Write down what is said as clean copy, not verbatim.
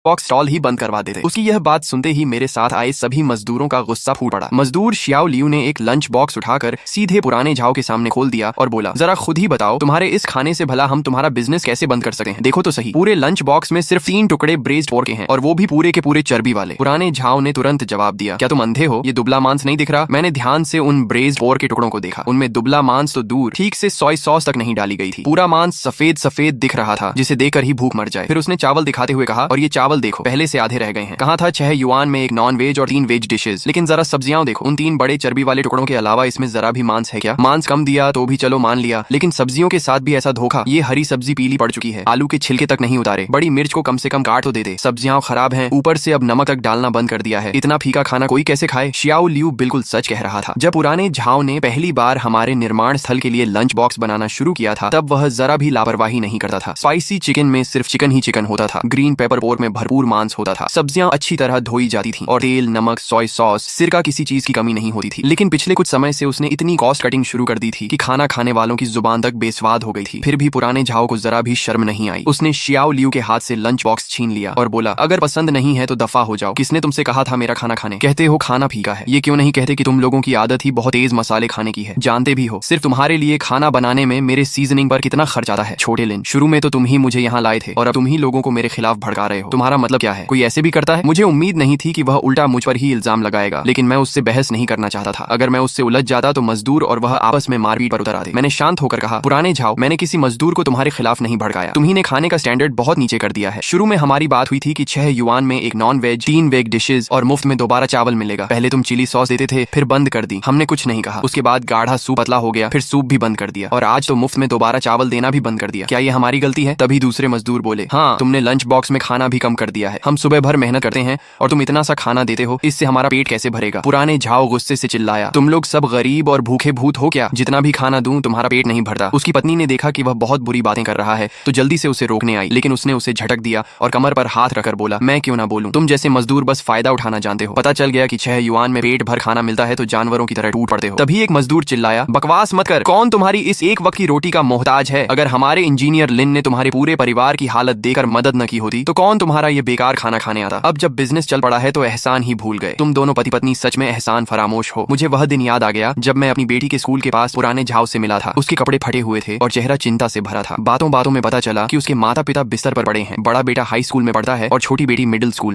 Box stall ही बंद करवा देते। उसकी यह बात सुनते ही मेरे साथ आए सभी मजदूरों का गुस्सा फूट पड़ा। मजदूर शियाओ लियू ने एक लंच बॉक्स उठाकर सीधे पुराने झाओ के सामने खोल दिया और बोला, जरा खुद ही बताओ, तुम्हारे इस खाने से भला हम तुम्हारा बिजनेस कैसे बंद कर सकते हैं? देखो तो सही, पूरे लंच बॉक्स में सिर्फ 3 टुकड़े ब्रेस्ड पोर्क के हैं, और वो भी पूरे के पूरे चर्बी वाले। पुराने झाओ ने तुरंत जवाब दिया, क्या तुम अंधे हो? ये दुबला मांस नहीं दिख रहा? मैंने ध्यान से उन ब्रेस्ड पोर्क के टुकड़ों को देखा, उनमें दुबला मांस तो दूर, ठीक से सोया सॉस तक नहीं डाली गई थी। पूरा मांस सफेद सफेद दिख रहा था, जिसे देखकर ही भूख मर जाए। फिर उसने चावल दिखाते हुए कहा, और ये चावल देखो, पहले से आधे रह गए हैं। कहा था 6 युआन में एक नॉन वेज और 3 वेज डिशेस, लेकिन जरा सब्जियां देखो, उन 3 बड़े चर्बी वाले टुकड़ों के अलावा इसमें जरा भी मांस है क्या? मांस कम दिया तो भी चलो मान लिया, लेकिन सब्जियों के साथ भी ऐसा धोखा। ये हरी सब्जी पीली पड़ चुकी है, आलू के छिलके तक नहीं उतारे, बड़ी मिर्च को कम से कम काट तो दे। सब्जियां खराब हैं, ऊपर से अब नमक तक डालना बंद कर दिया है। इतना फीका खाना कोई कैसे खाए? शियाओ लियू बिल्कुल सच कह रहा था। जब पुराने झाओ ने पहली बार हमारे निर्माण स्थल के लिए लंच बॉक्स बनाना शुरू किया था, तब वह जरा भी लापरवाही नहीं करता था। स्पाइसी चिकन में सिर्फ चिकन ही चिकन होता था, ग्रीन पेपर पोर्क में भरपूर मांस होता था, सब्जियां अच्छी तरह धोई जाती थी, और तेल, नमक, सोया सॉस, सिरका, किसी चीज की कमी नहीं होती थी। लेकिन पिछले कुछ समय से उसने इतनी कॉस्ट कटिंग शुरू कर दी थी कि खाना खाने वालों की जुबान तक बेस्वाद हो गई थी। फिर भी पुराने झाओ को जरा भी शर्म नहीं आई। उसने शियाओ लियू के हाथ से लंच बॉक्स छीन लिया और बोला, अगर पसंद नहीं है तो दफा हो जाओ। किसने तुमसे कहा था मेरा खाना खाने? कहते हो खाना फीका है, ये क्यों नहीं कहते कि तुम लोगों की आदत ही बहुत तेज मसाले खाने की है? जानते भी हो सिर्फ तुम्हारे लिए खाना बनाने में मेरे सीजनिंग पर कितना खर्च आता है। छोटे लिन, शुरू में तो तुम ही मुझे यहाँ लाए थे, और अब तुम ही लोगों को मेरे खिलाफ भड़का रहे हो। तुम्हारा मतलब क्या है? कोई ऐसे भी करता है? मुझे उम्मीद नहीं थी कि वह उल्टा मुझ पर ही इल्जाम लगाएगा, लेकिन मैं उससे बहस नहीं करना चाहता था। अगर मैं उससे उलझ जाता तो मजदूर और वह आपस में मारपीट पर उतर आते। मैंने शांत होकर कहा, पुराने झाओ, मैंने किसी मजदूर को तुम्हारे खिलाफ नहीं भड़काया। तुम्ही ने खाने का स्टैंडर्ड बहुत नीचे कर दिया है। शुरू में हमारी बात हुई थी कि 6 युआन में एक नॉन वेज, 3 वेज डिशेज और मुफ्त में दोबारा चावल मिलेगा। पहले तुम चिली सॉस देते थे, फिर बंद कर दी। हमने कुछ नहीं कहा। उसके बाद गाढ़ा सूप पतला हो गया, फिर सूप भी बंद कर दिया, और आज तो मुफ्त में दोबारा चावल देना भी बंद कर दिया। क्या ये हमारी गलती है? तभी दूसरे मजदूर बोले, हाँ, तुमने लंच बॉक्स में खाना भी कम कर दिया है। हम सुबह भर मेहनत करते हैं और तुम इतना सा खाना देते हो, इससे हमारा पेट कैसे भरेगा? पुराने झाओ गुस्से से चिल्लाया, तुम लोग सब गरीब और भूखे भूत हो क्या? जितना भी खाना दूं तुम्हारा पेट नहीं भरता। उसकी पत्नी ने देखा कि वह बहुत बुरी बातें कर रहा है, तो जल्दी से उसे रोकने आई, लेकिन उसने उसे झटक दिया और कमर पर हाथ रखकर बोला, मैं क्यों ना बोलूं? तुम जैसे मजदूर बस फायदा उठाना जानते हो। पता चल गया कि 6 युआन में पेट भर खाना मिलता है तो जानवरों की तरह टूट पड़ते हो। तभी एक मजदूर चिल्लाया, बकवास मत कर, कौन तुम्हारी इस एक वक्त की रोटी का मोहताज है? अगर हमारे इंजीनियर लिन ने तुम्हारे पूरे परिवार की हालत देखकर मदद न की होती तो कौन तुम्हारा ये बेकार खाना खाने आता? अब जब बिजनेस चल पड़ा है तो एहसान ही भूल गए। तुम दोनों पति पत्नी सच में एहसान फरामोश हो। मुझे वह दिन याद आ गया जब मैं अपनी बेटी के स्कूल के पास पुराने झाओ से मिला था। उसके कपड़े फटे हुए थे और चेहरा चिंता से भरा था। बातों बातों में पता चला कि उसके माता पिता बिस्तर पर पड़े हैं। बड़ा बेटा हाई स्कूल में पढ़ता है और छोटी बेटी मिडिल स्कूल।